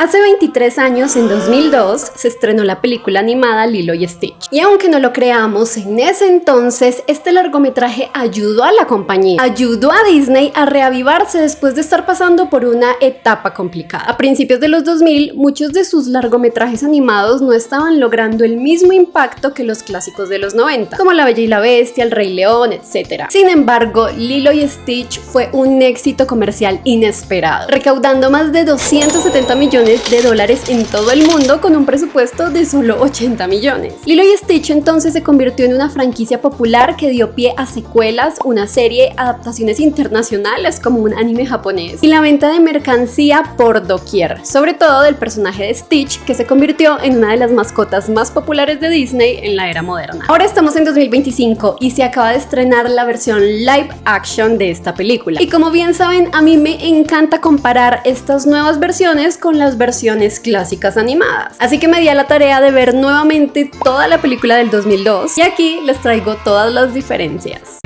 Hace 23 años, en 2002, se estrenó la película animada Lilo y Stitch. Y aunque no lo creamos, en ese entonces este largometraje ayudó a la compañía, ayudó a Disney a reavivarse después de estar pasando por una etapa complicada. A principios de los 2000, muchos de sus largometrajes animados no estaban logrando el mismo impacto que los clásicos de los 90, como La Bella y la Bestia, El Rey León, etc. Sin embargo, Lilo y Stitch fue un éxito comercial inesperado, recaudando más de 270 millones de dólares en todo el mundo con un presupuesto de solo 80 millones. Lilo y Stitch entonces se convirtió en una franquicia popular que dio pie a secuelas, una serie, adaptaciones internacionales como un anime japonés y la venta de mercancía por doquier, sobre todo del personaje de Stitch, que se convirtió en una de las mascotas más populares de Disney en la era moderna. Ahora estamos en 2025 y se acaba de estrenar la versión live action de esta película. Y como bien saben, a mí me encanta comparar estas nuevas versiones con las versiones clásicas animadas. Así que me di a la tarea de ver nuevamente toda la película del 2002 y aquí les traigo todas las diferencias.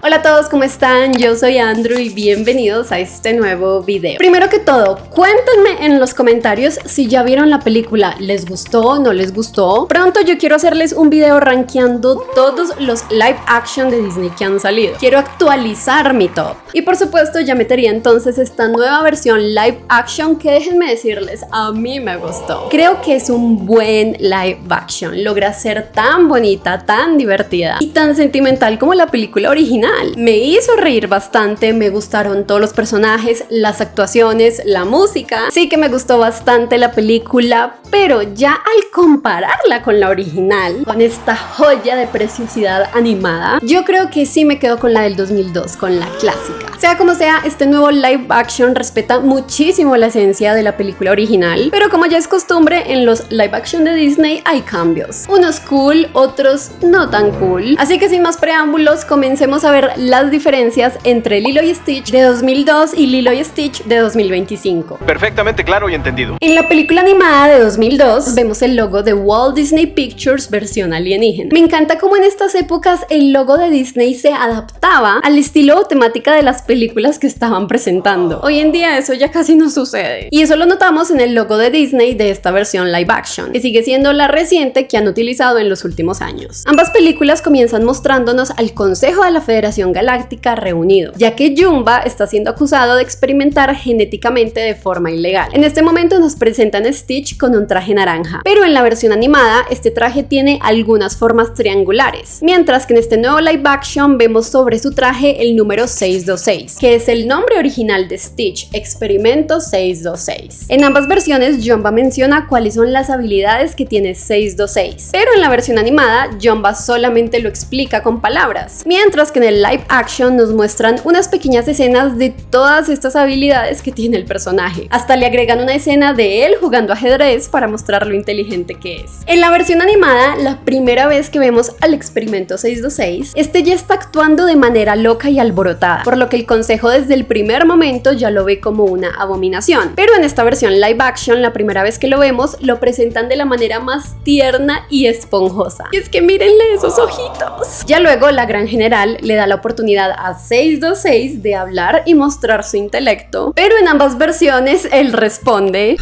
Hola a todos, ¿cómo están? Yo soy Andrew y bienvenidos a este nuevo video. Primero que todo, cuéntenme en los comentarios si ya vieron la película, ¿les gustó? ¿No les gustó? Pronto yo quiero hacerles un video rankeando todos los live action de Disney que han salido. Quiero actualizar mi top. Y por supuesto ya metería entonces esta nueva versión live action que déjenme decirles, a mí me gustó. Creo que es un buen live action. Logra ser tan bonita, tan divertida y tan sentimental como la película original. Me hizo reír bastante, me gustaron todos los personajes, las actuaciones, la música. Sí que me gustó bastante la película, pero ya al compararla con la original, con esta joya de preciosidad animada, yo creo que sí me quedo con la del 2002, con la clásica. Sea como sea, este nuevo live action respeta muchísimo la esencia de la película original, pero como ya es costumbre en los live action de Disney hay cambios. Unos cool, otros no tan cool. Así que sin más preámbulos, comencemos a ver las diferencias entre Lilo y Stitch de 2002 y Lilo y Stitch de 2025. Perfectamente claro y entendido. En la película animada de 2002 vemos el logo de Walt Disney Pictures versión alienígena. Me encanta cómo en estas épocas el logo de Disney se adaptaba al estilo o temática de las películas que estaban presentando. Hoy en día eso ya casi no sucede. Y eso lo notamos en el logo de Disney de esta versión live action, que sigue siendo la reciente que han utilizado en los últimos años. Ambas películas comienzan mostrándonos al Consejo de la Federación Galáctica reunido, ya que Jumba está siendo acusado de experimentar genéticamente de forma ilegal. En este momento nos presentan a Stitch con un traje naranja, pero en la versión animada este traje tiene algunas formas triangulares, mientras que en este nuevo live action vemos sobre su traje el número 626, que es el nombre original de Stitch, Experimento 626. En ambas versiones Jumba menciona cuáles son las habilidades que tiene 626, pero en la versión animada Jumba solamente lo explica con palabras, mientras que en el live action nos muestran unas pequeñas escenas de todas estas habilidades que tiene el personaje. Hasta le agregan una escena de él jugando ajedrez para mostrar lo inteligente que es. En la versión animada, la primera vez que vemos al Experimento 626, este ya está actuando de manera loca y alborotada, por lo que el consejo desde el primer momento ya lo ve como una abominación. Pero en esta versión live action, la primera vez que lo vemos, lo presentan de la manera más tierna y esponjosa. Y es que mírenle esos ojitos. Ya luego la gran general le da la oportunidad a 626 de hablar y mostrar su intelecto, pero en ambas versiones él responde: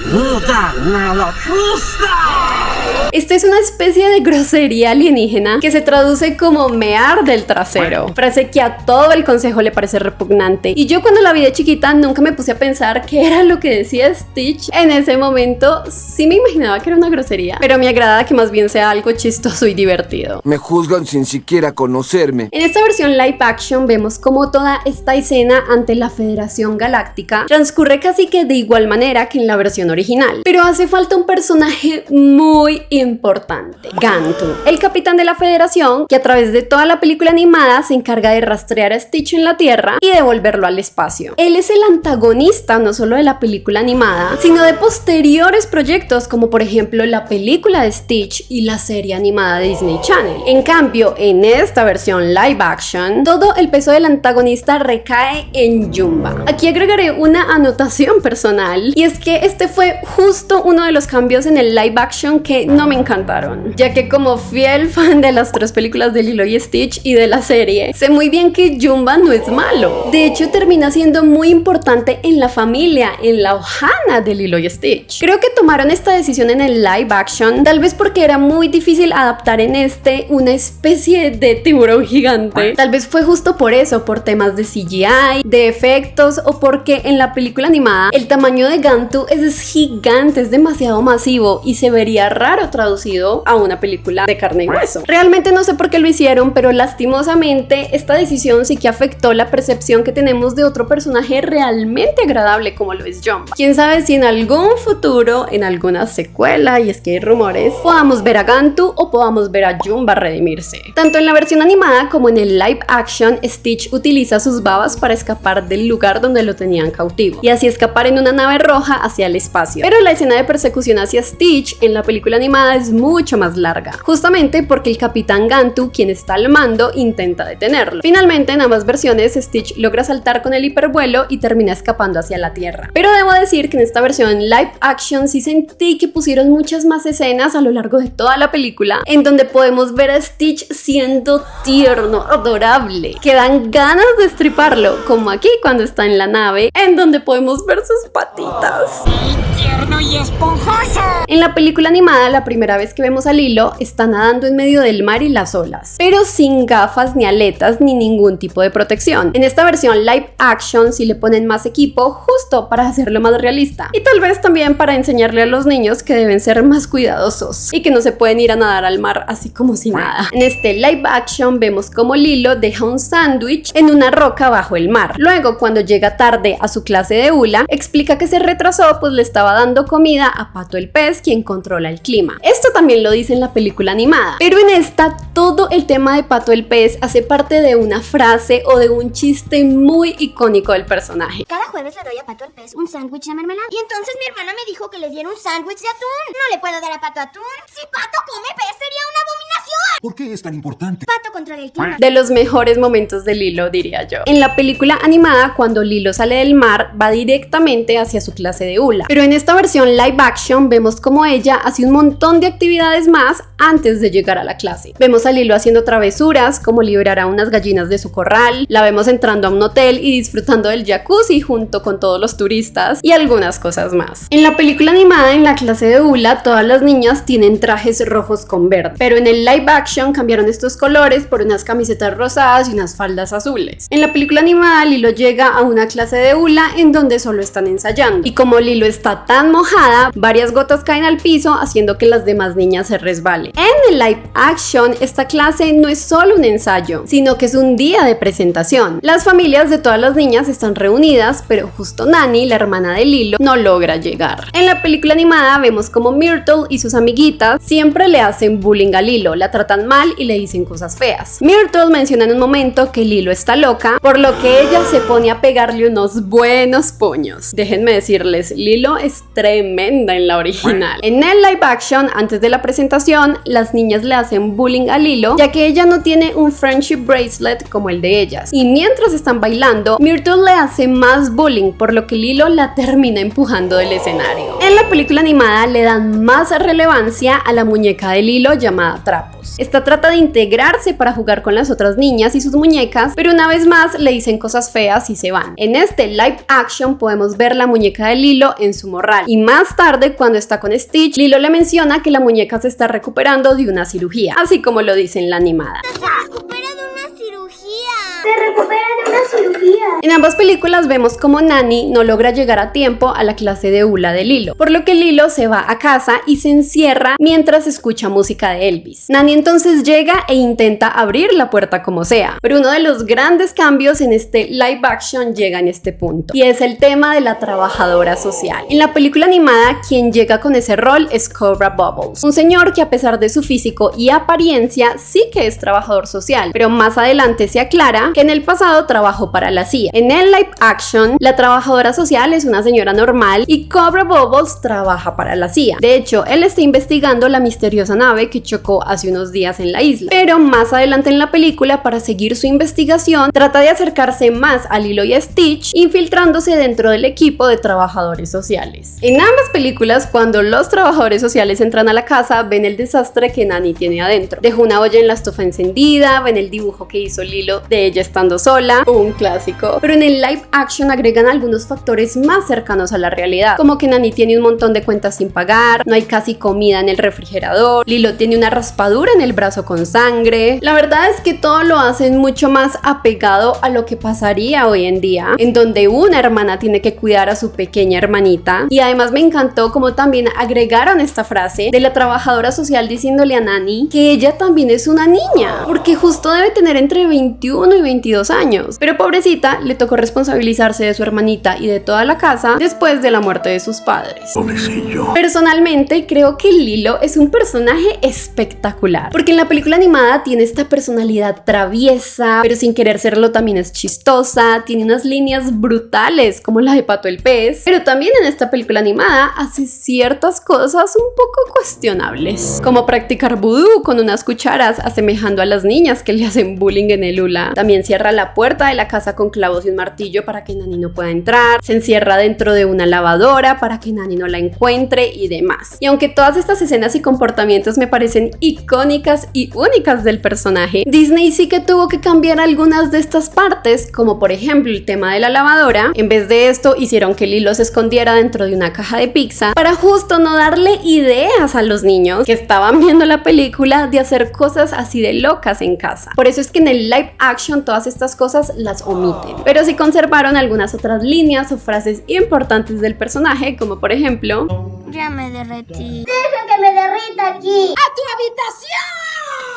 esta es una especie de grosería alienígena que se traduce como mear del trasero, frase que a todo el consejo le parece repugnante. Y yo cuando la vi de chiquita nunca me puse a pensar qué era lo que decía Stitch. En ese momento sí me imaginaba que era una grosería, pero me agrada que más bien sea algo chistoso y divertido. Me juzgan sin siquiera conocerme. En esta versión live action vemos cómo toda esta escena ante la Federación Galáctica transcurre casi que de igual manera que en la versión original, pero hace falta un personaje muy importante: Gantu, el capitán de la Federación, que a través de toda la película animada se encarga de rastrear a Stitch en la Tierra y devolverlo al espacio. Él es el antagonista no solo de la película animada, sino de posteriores proyectos como por ejemplo la película de Stitch y la serie animada de Disney Channel. En cambio, en esta versión live action, todo el peso del antagonista recae en Jumba. Aquí agregaré una anotación personal, y es que este fue justo uno de los cambios en el live action que no me me encantaron, ya que como fiel fan de las 3 películas de Lilo y Stitch y de la serie, sé muy bien que Jumba no es malo. De hecho, termina siendo muy importante en la familia, en la Ohana de Lilo y Stitch. Creo que tomaron esta decisión en el live action, tal vez porque era muy difícil adaptar en una especie de tiburón gigante. Tal vez fue justo por eso, por temas de CGI, de efectos, o porque en la película animada el tamaño de Gantu es gigante, es demasiado masivo y se vería raro traducido a una película de carne y hueso. Realmente no sé por qué lo hicieron, pero lastimosamente esta decisión sí que afectó la percepción que tenemos de otro personaje realmente agradable como lo es Jumba. Quién sabe si en algún futuro, en alguna secuela, y es que hay rumores, podamos ver a Gantu o podamos ver a Jumba redimirse. Tanto en la versión animada como en el live action, Stitch utiliza sus babas para escapar del lugar donde lo tenían cautivo y así escapar en una nave roja hacia el espacio. Pero la escena de persecución hacia Stitch en la película animada es mucho más larga, justamente porque el capitán Gantu, quien está al mando, intenta detenerlo. Finalmente, en ambas versiones, Stitch logra saltar con el hipervuelo y termina escapando hacia la Tierra. Pero debo decir que en esta versión live action sí sentí que pusieron muchas más escenas a lo largo de toda la película en donde podemos ver a Stitch siendo tierno, adorable, que dan ganas de estriparlo, como aquí cuando está en la nave, en donde podemos ver sus patitas. ¡Tierno y esponjoso! En la película animada, la primera vez que vemos a Lilo, está nadando en medio del mar y las olas, pero sin gafas ni aletas ni ningún tipo de protección. En esta versión live action sí le ponen más equipo, justo para hacerlo más realista, y tal vez también para enseñarle a los niños que deben ser más cuidadosos y que no se pueden ir a nadar al mar así como si nada. En este live action vemos como Lilo deja un sándwich en una roca bajo el mar. Luego, cuando llega tarde a su clase de hula, explica que se retrasó pues le estaba dando comida a Pato el pez, quien controla el clima. Esto también lo dice en la película animada, pero en esta todo el tema de Pato el pez hace parte de una frase o de un chiste muy icónico del personaje. Cada jueves le doy a Pato el pez un sándwich de mermelada. Y entonces mi hermana me dijo que le diera un sándwich de atún. No le puedo dar a Pato atún. Si Pato come pez sería una abominación. ¿Por qué es tan importante? Pato controla el clima. De los mejores momentos de Lilo, diría yo. En la película animada, cuando Lilo sale del mar, va directamente hacia su clase de hula. Pero en esta versión live action vemos como ella hace un montón de actividades más antes de llegar a la clase. Vemos a Lilo haciendo travesuras, como liberar a unas gallinas de su corral, la vemos entrando a un hotel y disfrutando del jacuzzi junto con todos los turistas y algunas cosas más. En la película animada, en la clase de hula, todas las niñas tienen trajes rojos con verde, pero en el live action cambiaron estos colores por unas camisetas rosadas y unas faldas azules. En la película animada, Lilo llega a una clase de hula en donde solo están ensayando, y como Lilo está tan mojada, varias gotas caen al piso haciendo que las demás niñas se resbalen. En el live action, esta clase no es solo un ensayo, sino que es un día de presentación. Las familias de todas las niñas están reunidas, pero justo Nani, la hermana de Lilo, no logra llegar. En la película animada vemos como Myrtle y sus amiguitas siempre le hacen bullying a Lilo, la tratan mal y le dicen cosas feas. Myrtle menciona en un momento que Lilo está loca, por lo que ella se pone a pegarle unos buenos puños. Déjenme decirles, Lilo es tremenda en la original. En el live action, antes de la presentación, las niñas le hacen bullying a Lilo, ya que ella no tiene un friendship bracelet como el de ellas. Y mientras están bailando, Myrtle le hace más bullying, por lo que Lilo la termina empujando del escenario. En la película animada le dan más relevancia a la muñeca de Lilo llamada Trapos. Esta trata de integrarse para jugar con las otras niñas y sus muñecas, pero una vez más le dicen cosas feas y se van. En este live action podemos ver la muñeca de Lilo en su morral, y más tarde, cuando está con Stitch, Lilo le menciona que la muñeca se está recuperando de una cirugía, así como lo dice en la animada. Se recupera de una cirugía. Se recupera de una cirugía. En ambas películas vemos como Nani no logra llegar a tiempo a la clase de hula de Lilo, por lo que Lilo se va a casa y se encierra mientras escucha música de Elvis. Nani entonces llega e intenta abrir la puerta como sea, pero uno de los grandes cambios en este live action llega en este punto, y es el tema de la trabajadora social. En la película animada, quien llega con ese rol es Cobra Bubbles, un señor que a pesar de su físico y apariencia sí que es trabajador social, pero más adelante se aclara que en el pasado trabajó para la CIA. En el live action, la trabajadora social es una señora normal y Cobra Bubbles trabaja para la CIA. De hecho, él está investigando la misteriosa nave que chocó hace unos días en la isla. Pero más adelante en la película, para seguir su investigación, trata de acercarse más a Lilo y a Stitch, infiltrándose dentro del equipo de trabajadores sociales. En ambas películas, cuando los trabajadores sociales entran a la casa, ven el desastre que Nani tiene adentro. Dejó una olla en la estufa encendida, ven el dibujo que hizo Lilo de ella estando sola, un clásico. Pero en el live action agregan algunos factores más cercanos a la realidad, como que Nani tiene un montón de cuentas sin pagar, no hay casi comida en el refrigerador, Lilo tiene una raspadura en el brazo con sangre. La verdad es que todo lo hacen mucho más apegado a lo que pasaría hoy en día, en donde una hermana tiene que cuidar a su pequeña hermanita. Y además me encantó como también agregaron esta frase de la trabajadora social diciéndole a Nani que ella también es una niña, porque justo debe tener entre 21 y 22 años. Pero pobrecita, le tocó responsabilizarse de su hermanita y de toda la casa después de la muerte de sus padres. Pobrecillo. Personalmente creo que Lilo es un personaje espectacular, porque en la película animada tiene esta personalidad traviesa, pero sin querer serlo también es chistosa, tiene unas líneas brutales como la de Pato el Pez, pero también en esta película animada hace ciertas cosas un poco cuestionables, como practicar vudú con unas cucharas asemejando a las niñas que le hacen bullying en el hula. También cierra la puerta de la casa con clavos y un martillo para que Nani no pueda entrar, se encierra dentro de una lavadora para que Nani no la encuentre y demás. Y aunque todas estas escenas y comportamientos me parecen icónicas y únicas del personaje, Disney sí que tuvo que cambiar algunas de estas partes, como por ejemplo el tema de la lavadora. En vez de esto hicieron que Lilo se escondiera dentro de una caja de pizza para justo no darle ideas a los niños que estaban viendo la película de hacer cosas así de locas en casa. Por eso es que en el live action todas estas cosas las omiten, pero sí conservaron algunas otras líneas o frases importantes del personaje, como por ejemplo: Ya me derretí. ¡Dejen que me derrita aquí! ¡A tu habitación!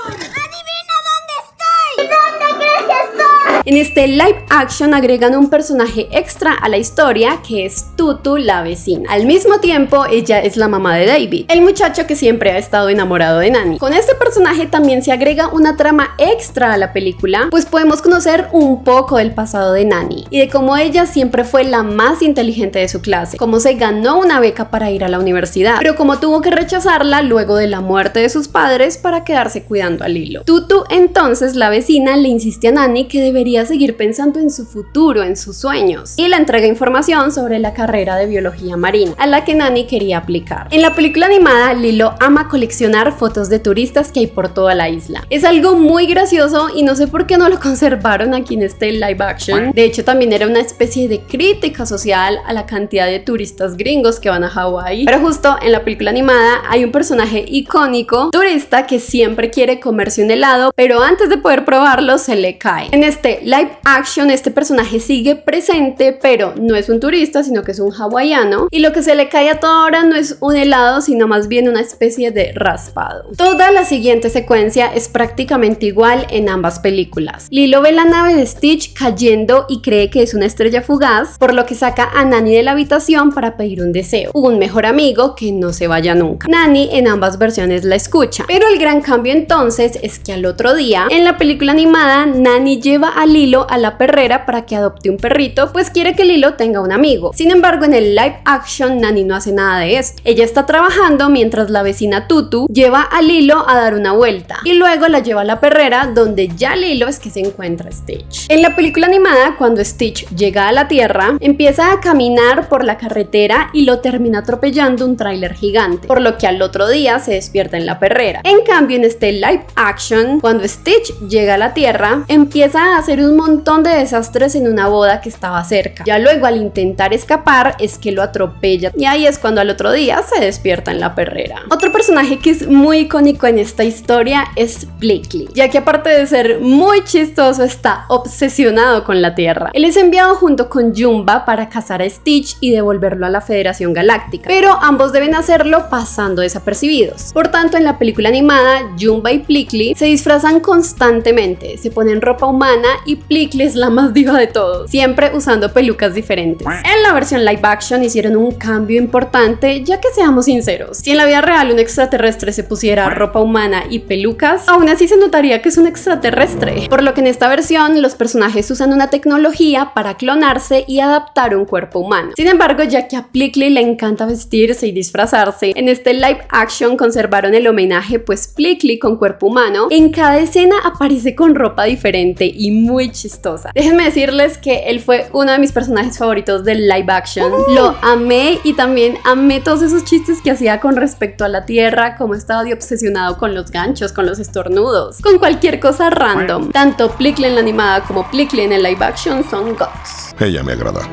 ¡Adivina dónde estoy! ¿Dónde crees que estoy? En este live action agregan un personaje extra a la historia que es Tutu, la vecina. Al mismo tiempo, ella es la mamá de David, el muchacho que siempre ha estado enamorado de Nani. Con este personaje también se agrega una trama extra a la película, pues podemos conocer un poco del pasado de Nani y de cómo ella siempre fue la más inteligente de su clase, cómo se ganó una beca para ir a la universidad, pero cómo tuvo que rechazarla luego de la muerte de sus padres para quedarse cuidando a Lilo. Tutu, entonces, la vecina, le insiste a Nani que debería seguir pensando en su futuro, en sus sueños, y le entrega información sobre la carrera de biología marina a la que Nani quería aplicar. En la película animada, Lilo ama coleccionar fotos de turistas que hay por toda la isla. Es algo muy gracioso y no sé por qué no lo conservaron aquí en este live action. De hecho, también era una especie de crítica social a la cantidad de turistas gringos que van a Hawái. Pero justo en la película animada hay un personaje icónico, turista, que siempre quiere comerse un helado, pero antes de poder probarlo se le cae. En este live action este personaje sigue presente, pero no es un turista, sino que es un hawaiano, y lo que se le cae a toda hora no es un helado, sino más bien una especie de raspado. Toda la siguiente secuencia es prácticamente igual en ambas películas. Lilo ve la nave de Stitch cayendo y cree que es una estrella fugaz, por lo que saca a Nani de la habitación para pedir un deseo, un mejor amigo que no se vaya nunca. Nani en ambas versiones la escucha, pero el gran cambio entonces es que al otro día, en la película animada, Nani lleva a Lilo a la perrera para que adopte un perrito, pues quiere que Lilo tenga un amigo. Sin embargo, en el live action Nani no hace nada de esto. Ella está trabajando mientras la vecina Tutu lleva a Lilo a dar una vuelta y luego la lleva a la perrera, donde ya Lilo es que se encuentra Stitch. En la película animada, cuando Stitch llega a la tierra, empieza a caminar por la carretera y lo termina atropellando un tráiler gigante, por lo que al otro día se despierta en la perrera. En cambio, en este live action, cuando Stitch llega a la tierra, empieza a hacer un montón de desastres en una boda que estaba cerca. Ya luego, al intentar escapar, es que lo atropella y ahí es cuando al otro día se despierta en la perrera. Otro personaje que es muy icónico en esta historia es Blakely, ya que aparte de ser muy chistoso, está obsesionado con la Tierra. Él es enviado junto con Jumba para cazar a Stitch y devolverlo a la Federación Galáctica, pero ambos deben hacerlo pasando desapercibidos. Por tanto, en la película animada, Jumba y Blakely se disfrazan constantemente, se ponen ropa humana y Plickly es la más diva de todos, siempre usando pelucas diferentes. En la versión live action hicieron un cambio importante, ya que seamos sinceros, si en la vida real un extraterrestre se pusiera ropa humana y pelucas, aún así se notaría que es un extraterrestre, por lo que en esta versión los personajes usan una tecnología para clonarse y adaptar un cuerpo humano. Sin embargo, ya que a Plickly le encanta vestirse y disfrazarse, en este live action conservaron el homenaje, pues Plickly con cuerpo humano en cada escena aparece con ropa diferente y muy chistosa. Déjenme decirles que él fue uno de mis personajes favoritos del live action. Lo amé y también amé todos esos chistes que hacía con respecto a la Tierra, como estaba de obsesionado con los ganchos, con los estornudos, con cualquier cosa random. Tanto Plickly en la animada como Plickly en el live action son gods. Ella me agrada.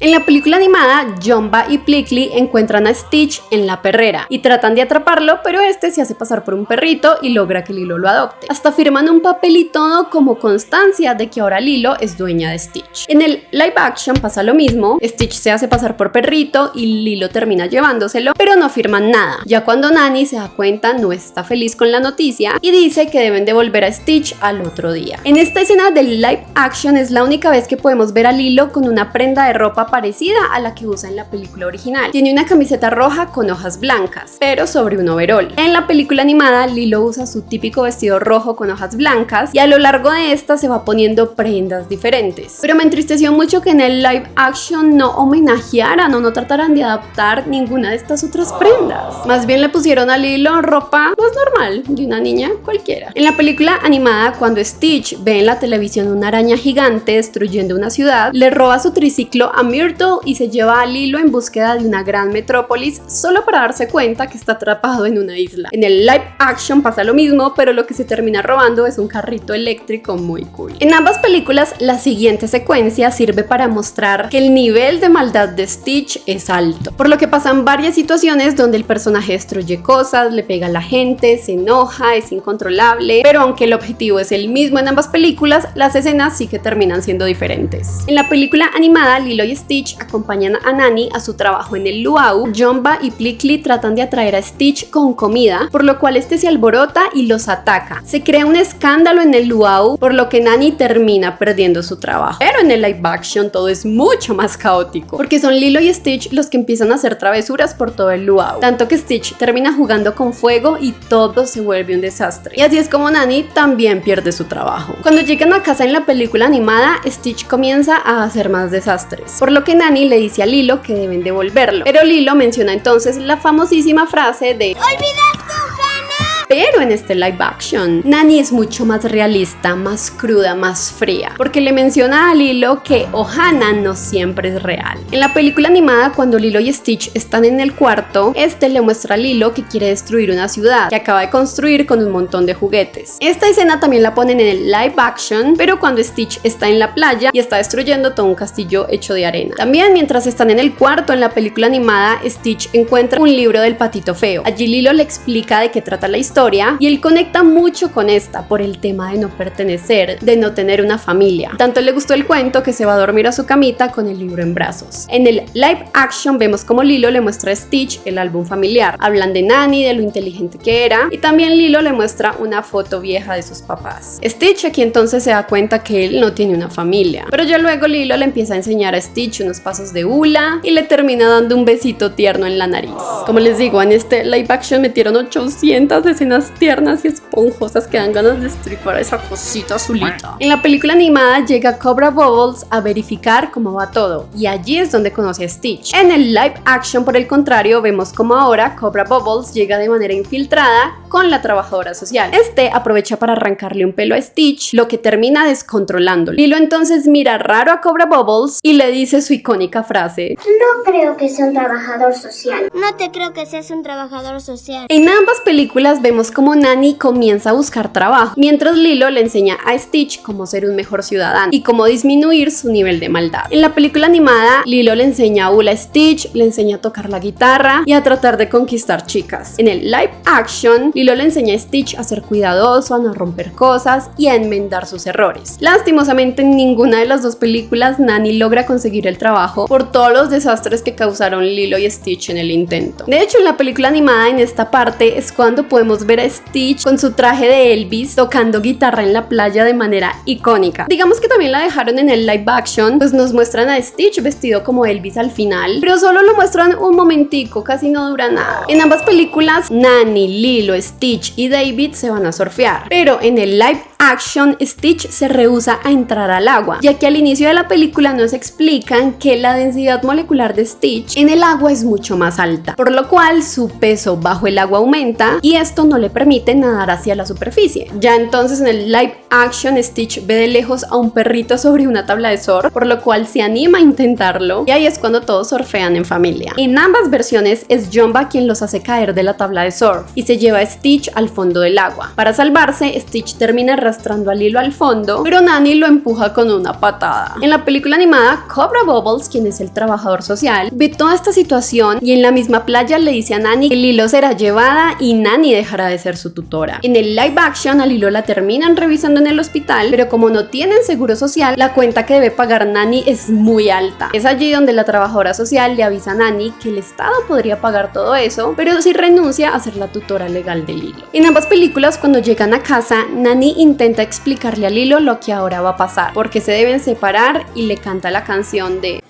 En la película animada, Jumba y Plickly encuentran a Stitch en la perrera y tratan de atraparlo, pero este se hace pasar por un perrito y logra que Lilo lo adopte. Hasta firman un papel y todo como constancia de que ahora Lilo es dueña de Stitch. En el live action pasa lo mismo, Stitch se hace pasar por perrito y Lilo termina llevándoselo, pero no firman nada. Ya cuando Nani se da cuenta, no está feliz con la noticia y dice que deben devolver a Stitch al otro día. En esta escena del live action es la única vez que podemos ver a Lilo con una prenda de ropa parecida a la que usa en la película original. Tiene una camiseta roja con hojas blancas, pero sobre un overol. En la película animada, Lilo usa su típico vestido rojo con hojas blancas y a lo largo de esta se va poniendo prendas diferentes. Pero me entristeció mucho que en el live action no homenajearan o no trataran de adaptar ninguna de estas otras prendas. Más bien le pusieron a Lilo ropa más normal, de una niña cualquiera. En la película animada, cuando Stitch ve en la televisión una araña gigante destruyendo una ciudad, le roba su triciclo a Myrtle y se lleva a Lilo en búsqueda de una gran metrópolis solo para darse cuenta que está atrapado en una isla. En el live action pasa lo mismo, pero lo que se termina robando es un carrito eléctrico muy cool. En ambas películas, la siguiente secuencia sirve para mostrar que el nivel de maldad de Stitch es alto, por lo que pasan varias situaciones donde el personaje destruye cosas, le pega a la gente, se enoja, es incontrolable, pero aunque el objetivo es el mismo en ambas películas, las escenas sí que terminan siendo diferentes. En la película animada, Lilo y Stitch acompañan a Nani a su trabajo en el luau. Jumba y Plickly tratan de atraer a Stitch con comida, por lo cual este se alborota y los ataca. Se crea un escándalo en el luau, por lo que Nani termina perdiendo su trabajo. Pero en el live action todo es mucho más caótico, porque son Lilo y Stitch los que empiezan a hacer travesuras por todo el luau, tanto que Stitch termina jugando con fuego y todo se vuelve un desastre. Y así es como Nani también pierde su trabajo. Cuando llegan a casa en la película animada, Stitch comienza a hacer más desastres, por lo que Nani le dice a Lilo que deben devolverlo, pero Lilo menciona entonces la famosísima frase de ¡Olvidaste, Ohana! Pero en este live action, Nani es mucho más realista, más cruda, más fría, porque le menciona a Lilo que Ohana no siempre es real. En la película animada, cuando Lilo y Stitch están en el cuarto, este le muestra a Lilo que quiere destruir una ciudad que acaba de construir con un montón de juguetes. Esta escena también la ponen en el live action, pero cuando Stitch está en la playa y está destruyendo todo un castillo hecho de arena. También mientras están en el cuarto en la película animada, Stitch encuentra un libro del patito feo. Allí Lilo le explica de qué trata la historia y él conecta mucho con esta por el tema de no pertenecer, de no tener una familia. Tanto le gustó el cuento que se va a dormir a su camita con el libro en brazos. En el live action vemos como Lilo le muestra a Stitch el álbum familiar. Hablan de Nani, de lo inteligente que era, y también Lilo le muestra una foto vieja de sus papás. Stitch aquí entonces se da cuenta que él no tiene una familia, pero ya luego Lilo le empieza a enseñar a Stitch unos pasos de hula y le termina dando un besito tierno en la nariz. Como les digo, en este live action metieron 800 escenas tiernas y esponjosas que dan ganas de estripar a esa cosita azulita. En la película animada llega Cobra Bubbles a verificar cómo va todo y allí es donde conoce a Stitch. En el live action, por el contrario, vemos como ahora Cobra Bubbles llega de manera infiltrada con la trabajadora social. Este aprovecha para arrancarle un pelo a Stitch, lo que termina descontrolándolo. Lilo entonces mira raro a Cobra Bubbles y le dice su icónica frase: No creo que sea un trabajador social. No te creo que seas un trabajador social. En ambas películas vemos como Nani comienza a buscar trabajo, mientras Lilo le enseña a Stitch cómo ser un mejor ciudadano y cómo disminuir su nivel de maldad. En la película animada, Lilo le enseña a hula a Stitch, le enseña a tocar la guitarra y a tratar de conquistar chicas. En el live action, Lilo le enseña a Stitch a ser cuidadoso, a no romper cosas y a enmendar sus errores. Lastimosamente, en ninguna de las dos películas Nani logra conseguir el trabajo por todos los desastres que causaron Lilo y Stitch en el intento. De hecho, en la película animada, en esta parte es cuando podemos podemos ver a Stitch con su traje de Elvis tocando guitarra en la playa de manera icónica. Digamos que también la dejaron en el live action, pues nos muestran a Stitch vestido como Elvis al final, pero solo lo muestran un momentico, casi no dura nada. En ambas películas, Nani, Lilo, Stitch y David se van a surfear, pero en el live action Stitch se rehúsa a entrar al agua, ya que al inicio de la película nos explican que la densidad molecular de Stitch en el agua es mucho más alta, por lo cual su peso bajo el agua aumenta y esto no le permite nadar hacia la superficie. Ya entonces en el live action Stitch ve de lejos a un perrito sobre una tabla de surf, por lo cual se anima a intentarlo y ahí es cuando todos surfean en familia. En ambas versiones es Jumba quien los hace caer de la tabla de surf y se lleva a Stitch al fondo del agua. Para salvarse, Stitch termina arrastrando a Lilo al fondo, pero Nani lo empuja con una patada. En la película animada, Cobra Bubbles, quien es el trabajador social, ve toda esta situación y en la misma playa le dice a Nani que Lilo será llevada y Nani dejará de ser su tutora. En el live action a Lilo la terminan revisando en el hospital, pero como no tienen seguro social, la cuenta que debe pagar Nani es muy alta. Es allí donde la trabajadora social le avisa a Nani que el Estado podría pagar todo eso, pero si renuncia a ser la tutora legal de Lilo. En ambas películas, cuando llegan a casa, Nani intenta explicarle a Lilo lo que ahora va a pasar, porque se deben separar y le canta la canción de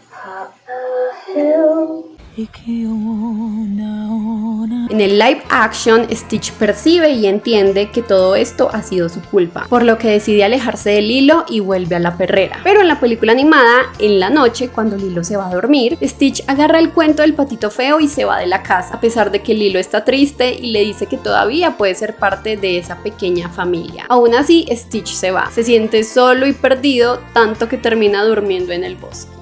En el live action, Stitch percibe y entiende que todo esto ha sido su culpa, por lo que decide alejarse de Lilo y vuelve a la perrera. Pero en la película animada, en la noche, cuando Lilo se va a dormir, Stitch agarra el cuento del patito feo y se va de la casa, a pesar de que Lilo está triste y le dice que todavía puede ser parte de esa pequeña familia. Aún así, Stitch se va. Se siente solo y perdido, tanto que termina durmiendo en el bosque.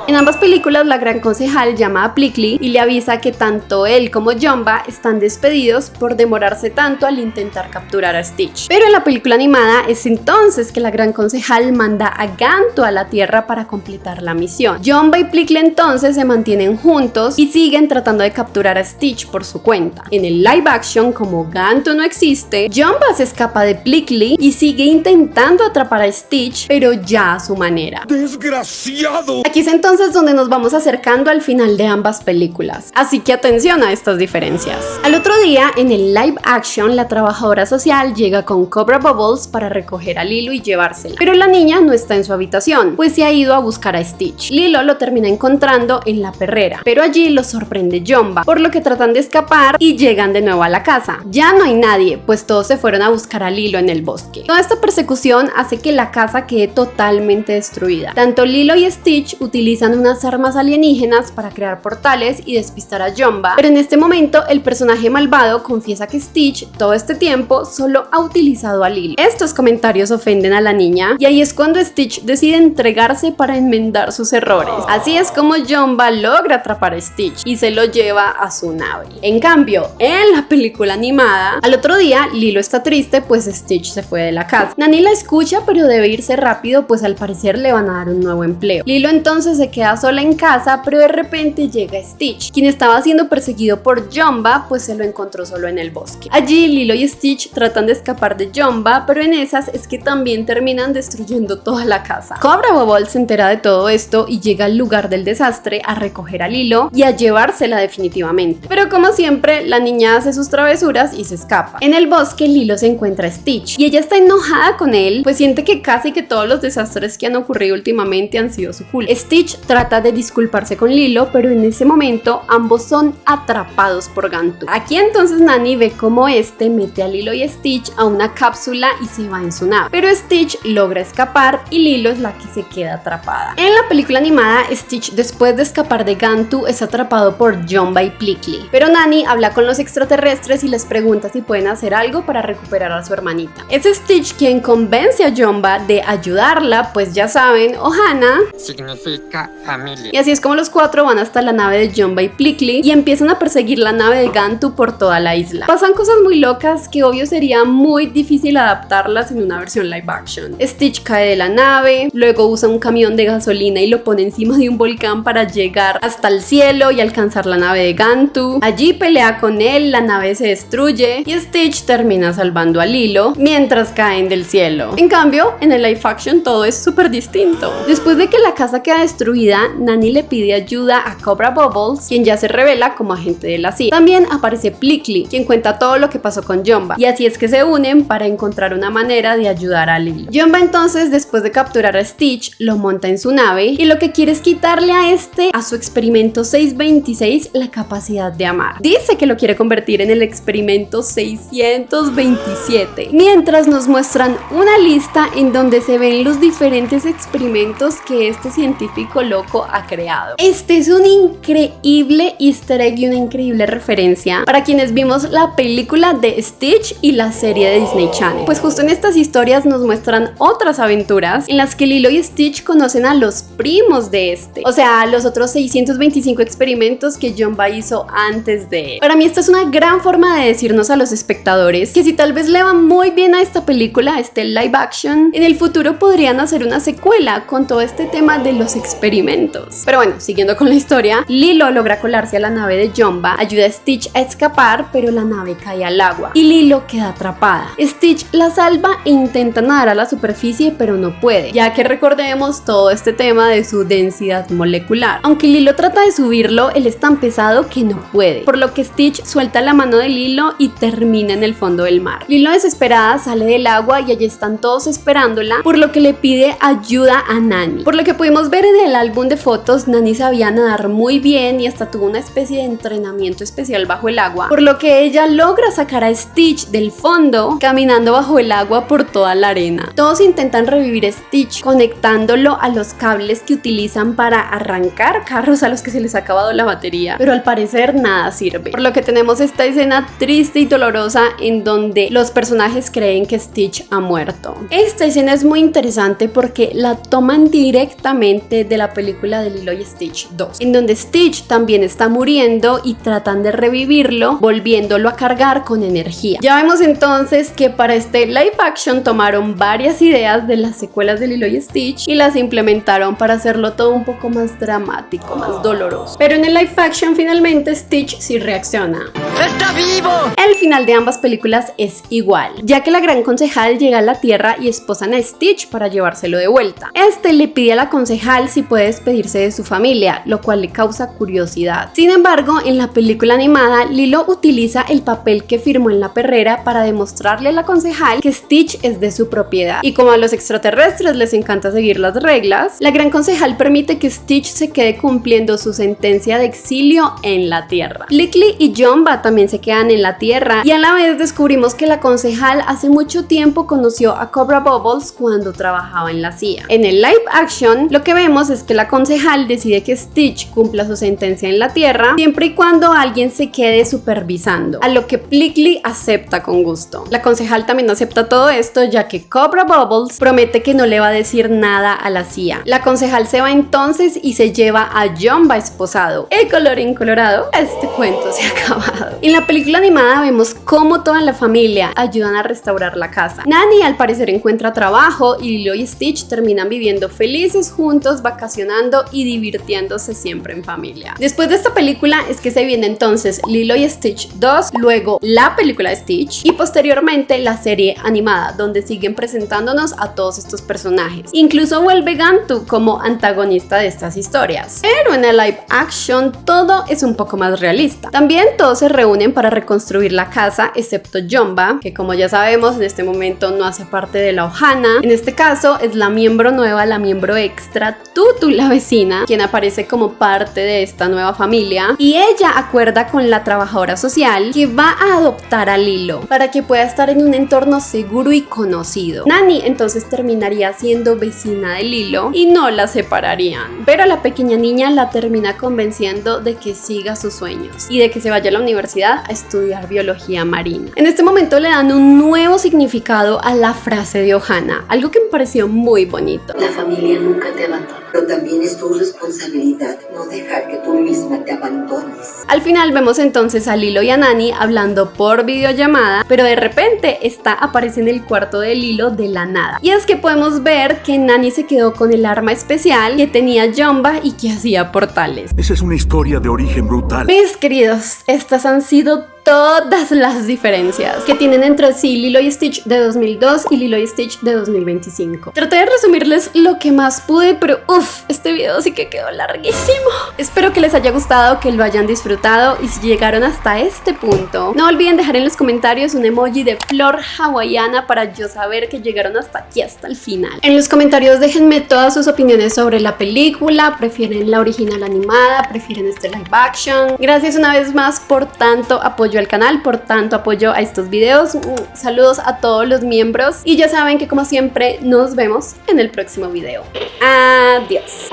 En ambas películas, la gran concejal llama a Plickly y le avisa que tanto él como Jumba están despedidos por demorarse tanto al intentar capturar a Stitch. Pero en la película animada es entonces que la gran concejal manda a Gantu a la Tierra para completar la misión. Jumba y Plickly entonces se mantienen juntos y siguen tratando de capturar a Stitch por su cuenta. En el live action, como Gantu no existe, Jumba se escapa de Plickly y sigue intentando atrapar a Stitch, pero ya a su manera. ¡Desgraciado! Aquí es entonces donde nos vamos acercando al final de ambas películas, así que atención a estas diferencias. Al otro día, en el live action, la trabajadora social llega con Cobra Bubbles para recoger a Lilo y llevársela, pero la niña no está en su habitación, pues se ha ido a buscar a Stitch. Lilo lo termina encontrando en la perrera, pero allí lo sorprende Jumba, por lo que tratan de escapar y llegan de nuevo a la casa. Ya no hay nadie, pues todos se fueron a buscar a Lilo en el bosque. Toda esta persecución hace que la casa quede totalmente destruida. Tanto Lilo y Stitch utilizan unas armas alienígenas para crear portales y despistar a Jumba, pero en este momento el personaje malvado confiesa que Stitch todo este tiempo solo ha utilizado a Lilo. Estos comentarios ofenden a la niña y ahí es cuando Stitch decide entregarse para enmendar sus errores. Así es como Jumba logra atrapar a Stitch y se lo lleva a su nave. En cambio, en la película animada, al otro día Lilo está triste pues Stitch se fue de la casa. Nani la escucha pero debe irse rápido pues al parecer le van a dar un nuevo empleo. Lilo entonces se queda sola en casa, pero de repente llega Stitch, quien estaba siendo perseguido por Jumba, pues se lo encontró solo en el bosque. Allí Lilo y Stitch tratan de escapar de Jumba, pero en esas es que también terminan destruyendo toda la casa. Cobra Bubbles se entera de todo esto y llega al lugar del desastre a recoger a Lilo y a llevársela definitivamente. Pero como siempre, la niña hace sus travesuras y se escapa. En el bosque, Lilo se encuentra a Stitch y ella está enojada con él, pues siente que casi que todos los desastres que han ocurrido últimamente han sido su culpa. Stitch trata de disculparse con Lilo, pero en ese momento ambos son atrapados por Gantu. Aquí entonces Nani ve cómo este mete a Lilo y Stitch a una cápsula y se va en su nave, pero Stitch logra escapar y Lilo es la que se queda atrapada. En la película animada, Stitch después de escapar de Gantu es atrapado por Jumba y Plickly, pero Nani habla con los extraterrestres y les pregunta si pueden hacer algo para recuperar a su hermanita. Es Stitch quien convence a Jumba de ayudarla, pues ya saben, Ohana significa familia. Y así es como los cuatro van hasta la nave de Jumba y Plickly y empiezan a perseguir la nave de Gantu por toda la isla. Pasan cosas muy locas que obvio sería muy difícil adaptarlas en una versión live action. Stitch cae de la nave, luego usa un camión de gasolina y lo pone encima de un volcán para llegar hasta el cielo y alcanzar la nave de Gantu. Allí pelea con él, la nave se destruye y Stitch termina salvando a Lilo mientras caen del cielo. En cambio, en el live action todo es súper distinto. Después de que la la casa queda destruida, Nani le pide ayuda a Cobra Bubbles, quien ya se revela como agente de la CIA. También aparece Plickly, quien cuenta todo lo que pasó con Jumba, y así es que se unen para encontrar una manera de ayudar a Lilo. Jumba entonces, después de capturar a Stitch, lo monta en su nave y lo que quiere es quitarle a su experimento 626 la capacidad de amar. Dice que lo quiere convertir en el experimento 627, mientras nos muestran una lista en donde se ven los diferentes experimentos que este científico loco ha creado. Este es un increíble easter egg y una increíble referencia para quienes vimos la película de Stitch y la serie de Disney Channel, pues justo en estas historias nos muestran otras aventuras en las que Lilo y Stitch conocen a los primos de este, o sea, los otros 625 experimentos que Jumba hizo antes de él. Para mí esta es una gran forma de decirnos a los espectadores que si tal vez le va muy bien a esta película, este live action, en el futuro podrían hacer una secuela con todo este tema de los experimentos. Pero bueno, siguiendo con la historia, Lilo logra colarse a la nave de Jumba, ayuda a Stitch a escapar, pero la nave cae al agua y Lilo queda atrapada. Stitch la salva e intenta nadar a la superficie, pero no puede, ya que recordemos todo este tema de su densidad molecular. Aunque Lilo trata de subirlo, él es tan pesado que no puede, por lo que Stitch suelta la mano de Lilo y termina en el fondo del mar. Lilo, desesperada, sale del agua y allí están todos esperándola, por lo que le pide ayuda a Nani. Por lo que pudimos ver en el álbum de fotos, Nani sabía nadar muy bien y hasta tuvo una especie de entrenamiento especial bajo el agua, por lo que ella logra sacar a Stitch del fondo caminando bajo el agua por toda la arena. Todos intentan revivir a Stitch conectándolo a los cables que utilizan para arrancar carros a los que se les ha acabado la batería, pero al parecer nada sirve, por lo que tenemos esta escena triste y dolorosa en donde los personajes creen que Stitch ha muerto. Esta escena es muy interesante porque la toman directamente de la película de Lilo y Stitch 2, en donde Stitch también está muriendo y tratan de revivirlo volviéndolo a cargar con energía. Ya vemos entonces que para este live action tomaron varias ideas de las secuelas de Lilo y Stitch y las implementaron para hacerlo todo un poco más dramático, más doloroso. Pero en el live action finalmente Stitch sí reacciona. ¡Está vivo! El final de ambas películas es igual, ya que la gran concejal llega a la Tierra y esposan a Stitch para llevárselo de vuelta. Este le pide a la concejal si puede despedirse de su familia, lo cual le causa curiosidad. Sin embargo, en la película animada, Lilo utiliza el papel que firmó en la perrera para demostrarle a la concejal que Stitch es de su propiedad. Y como a los extraterrestres les encanta seguir las reglas, la gran concejal permite que Stitch se quede cumpliendo su sentencia de exilio en la Tierra. Plickly y Jumba también se quedan en la Tierra y a la vez descubrimos que la concejal hace mucho tiempo conoció a Cobra Bubbles cuando trabajaba en la CIA. En el live action, lo que vemos es que la concejal decide que Stitch cumpla su sentencia en la Tierra siempre y cuando alguien se quede supervisando, a lo que Plickly acepta con gusto. La concejal también acepta todo esto ya que Cobra Bubbles promete que no le va a decir nada a la CIA. La concejal se va entonces y se lleva a Jumba esposado. Y colorín colorado, este cuento se ha acabado. En la película animada vemos cómo toda la familia ayudan a restaurar la casa. Nani al parecer encuentra trabajo y Lilo y Stitch terminan viviendo felices juntos, vacacionando y divirtiéndose siempre en familia. Después de esta película es que se viene entonces Lilo y Stitch 2, luego la película de Stitch y posteriormente la serie animada, donde siguen presentándonos a todos estos personajes. Incluso vuelve Gantu como antagonista de estas historias. Pero en el live action todo es un poco más realista. También todos se reúnen para reconstruir la casa, excepto Jumba, que como ya sabemos en este momento no hace parte de la Ohana. En este caso es la miembro nueva, la miembro extra, Tutu la vecina, quien aparece como parte de esta nueva familia, y ella acuerda con la trabajadora social que va a adoptar a Lilo para que pueda estar en un entorno seguro y conocido. Nani entonces terminaría siendo vecina de Lilo y no la separarían, pero la pequeña niña la termina convenciendo de que siga sus sueños y de que se vaya a la universidad a estudiar biología marina. En este momento le dan un nuevo significado a la frase de Ohana, algo que me pareció muy bonito. La familia nunca te abandona, pero también es tu responsabilidad no dejar que tu misma te abandones. Al final vemos entonces a Lilo y a Nani hablando por videollamada, pero de repente esta aparece en el cuarto de Lilo de la nada. Y es que podemos ver que Nani se quedó con el arma especial que tenía Jumba y que hacía portales. Esa es una historia de origen brutal. Mis queridos, estas han sido todas las diferencias que tienen entre sí Lilo y Stitch de 2002 y Lilo y Stitch de 2025. Traté de resumirles lo que más pude, pero este video sí que quedó larguísimo. Espero que les haya gustado, que lo hayan disfrutado, y si llegaron hasta este punto, no olviden dejar en los comentarios un emoji de flor hawaiana para yo saber que llegaron hasta aquí, hasta el final. En los comentarios déjenme todas sus opiniones sobre la película. ¿Prefieren la original animada? ¿Prefieren este live action? Gracias una vez más por tanto apoyo al canal, por tanto apoyo a estos videos. Saludos a todos los miembros y ya saben que como siempre nos vemos en el próximo video. Adiós.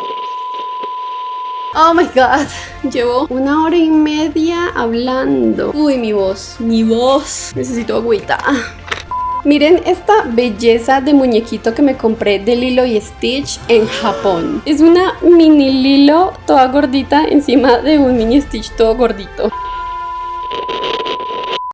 Oh my god, llevo 1 hora y media hablando. Uy, mi voz, necesito agüita. Miren esta belleza de muñequito que me compré de Lilo y Stitch en Japón. Es una mini Lilo toda gordita encima de un mini Stitch todo gordito.